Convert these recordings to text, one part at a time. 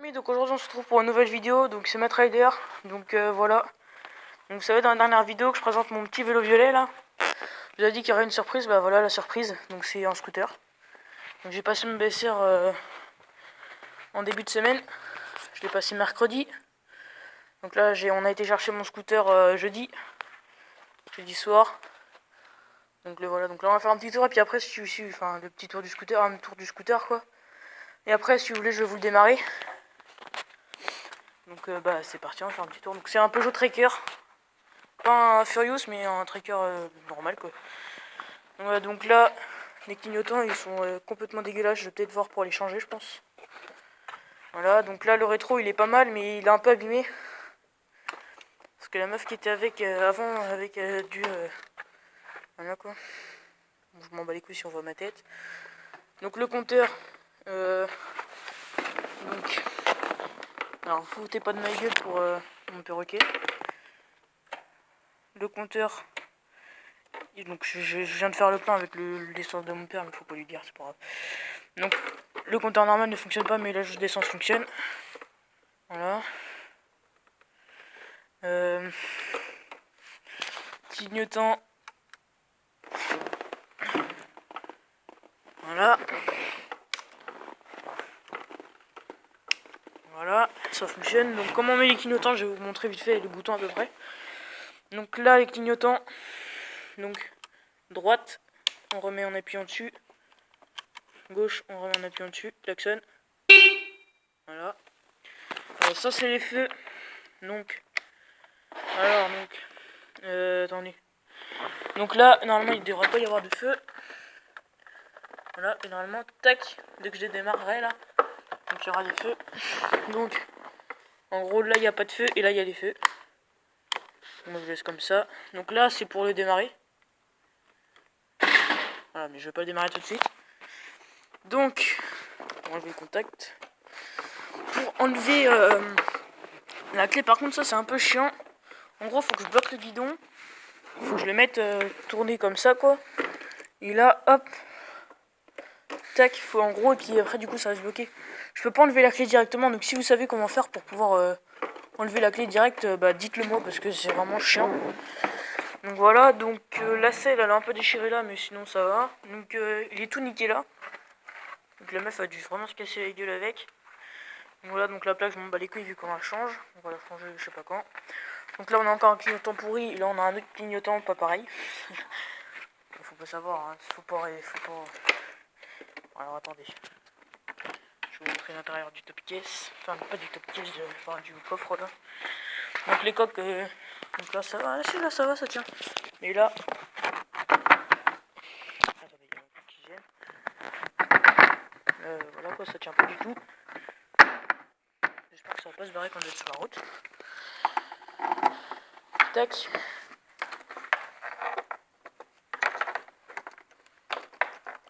amis, donc aujourd'hui on se retrouve pour une nouvelle vidéo, donc c'est Matt Rider, donc voilà. Donc vous savez, dans la dernière vidéo que je présente mon petit vélo violet là, je vous avais dit qu'il y aurait une surprise, bah voilà la surprise, donc c'est un scooter. Donc j'ai passé mon BSR en début de semaine, je l'ai passé mercredi. Donc là on a été chercher mon scooter jeudi soir. Donc le voilà, donc là on va faire un petit tour et puis après enfin le petit tour du scooter, un tour du scooter quoi. Et après si vous voulez je vais vous le démarrer. Donc bah c'est parti, on va faire un petit tour. Donc c'est un Peugeot Tracker. Pas un Furious mais un Tracker normal quoi. Donc là, les clignotants ils sont complètement dégueulasses. Je vais peut-être voir pour les changer je pense. Voilà, donc là le rétro il est pas mal mais il est un peu abîmé. Parce que la meuf qui était avec avant avec du... voilà quoi. Je m'en bats les couilles si on voit ma tête. Donc le compteur... donc... Alors foutez pas de ma gueule pour mon perroquet. Le compteur... Donc je viens de faire le plein avec l'essence de mon père, mais faut pas lui dire, c'est pas grave. Donc le compteur normal ne fonctionne pas, mais la jauge d'essence fonctionne. Voilà. Clignotant. Voilà. Voilà, ça fonctionne. Donc comment on met les clignotants, je vais vous montrer vite fait les boutons à peu près. Donc là les clignotants, donc droite, on remet en appuyant dessus. Gauche, on remet en appuyant dessus. Klaxon. Voilà. Alors, ça c'est les feux. Donc, alors donc, attendez. Donc là, normalement il ne devrait pas y avoir de feu. Voilà, et normalement, tac, dès que je démarrerai là, donc il y aura des feux. Donc, en gros là il n'y a pas de feu et là il y a des feux. Donc je laisse comme ça. Donc là c'est pour le démarrer. Voilà, mais je vais pas le démarrer tout de suite. Donc, on va enlever le contact. Pour enlever la clé, par contre ça c'est un peu chiant. En gros faut que je bloque le guidon. Faut que je le mette tourner comme ça quoi. Et là hop, tac, faut en gros, et puis après du coup ça va se bloquer. Je peux pas enlever la clé directement, donc si vous savez comment faire pour pouvoir enlever la clé directe, bah dites-le moi parce que c'est vraiment chiant. Donc voilà, donc la selle elle est un peu déchirée là, mais sinon ça va. Donc il est tout niqué là. Donc la meuf a dû vraiment se casser la gueule avec. Donc voilà, donc la plaque je m'en bats les couilles vu qu'on la change. On va la changer je sais pas quand. Donc là on a encore un clignotant pourri, et là on a un autre clignotant pas pareil. Faut pas savoir, hein. Faut pas... Alors attendez. Je vais vous montrer l'intérieur du top case. Enfin pas du top case, enfin du coffre là. Donc les coques, donc là ça va, là ça va, ça tient. Mais là... Attendez, il y a un truc qui gêne. Voilà quoi, ça tient pas du tout. J'espère que ça va pas se barrer quand je vais être sur la route. Tac.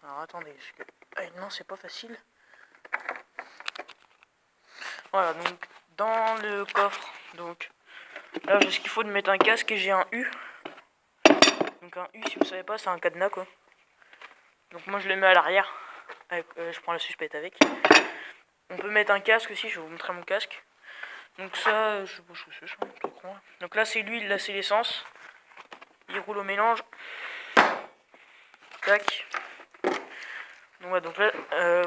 Alors attendez, parce que... Ah, non, c'est pas facile. Voilà, donc dans le coffre, donc là j'ai ce qu'il faut de mettre un casque et j'ai un U. Donc un U, si vous savez pas, c'est un cadenas quoi. Donc moi je le mets à l'arrière. Je prends la suspecte avec. On peut mettre un casque aussi, je vais vous montrer mon casque. Donc ça, je sais pas ce que c'est ça, donc là c'est l'huile, là c'est l'essence. Il roule au mélange. Tac. Donc ouais, donc là,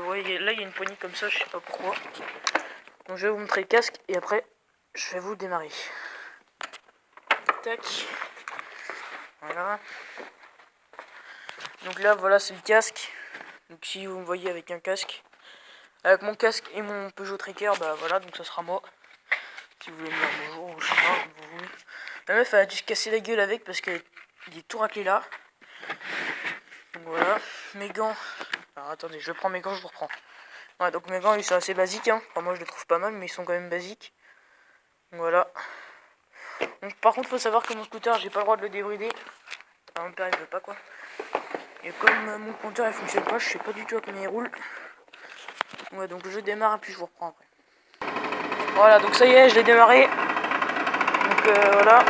ouais, là il y a une poignée comme ça, je sais pas pourquoi. Donc je vais vous montrer le casque et après je vais vous le démarrer. Tac. Voilà. Donc là voilà c'est le casque. Donc si vous me voyez avec un casque, avec mon casque et mon Peugeot Tracker, bah voilà, donc ça sera moi. Si vous voulez me dire bonjour ou je sais pas, vous voulez. La meuf elle a dû se casser la gueule avec parce qu'il est tout raclé là. Donc voilà, mes gants. Alors attendez, je prends mes gants, je vous reprends. Ouais, donc mes gants ils sont assez basiques, hein. Enfin, moi je les trouve pas mal, mais ils sont quand même basiques. Donc voilà. Donc par contre faut savoir que mon scooter j'ai pas le droit de le débrider. Enfin, mon père il veut pas quoi. Et comme mon compteur il fonctionne pas, je sais pas du tout à combien il roule. Ouais, donc je démarre et puis je vous reprends après. Voilà, donc ça y est, je l'ai démarré. Donc voilà.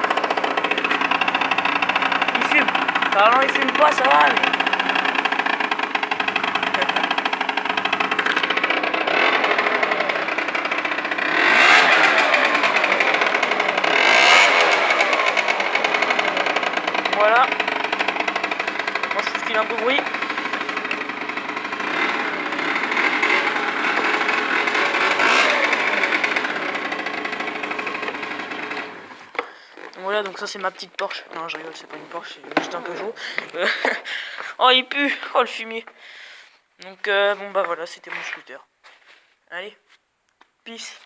Il fume. Enfin non, il fume pas, ça va, mais... qu'il a un peu de bruit. Voilà, donc ça c'est ma petite Porsche. Non, je rigole, c'est pas une Porsche, c'est juste un Peugeot. Oh, il pue. Oh, le fumier. Donc, bon bah voilà, c'était mon scooter. Allez, peace.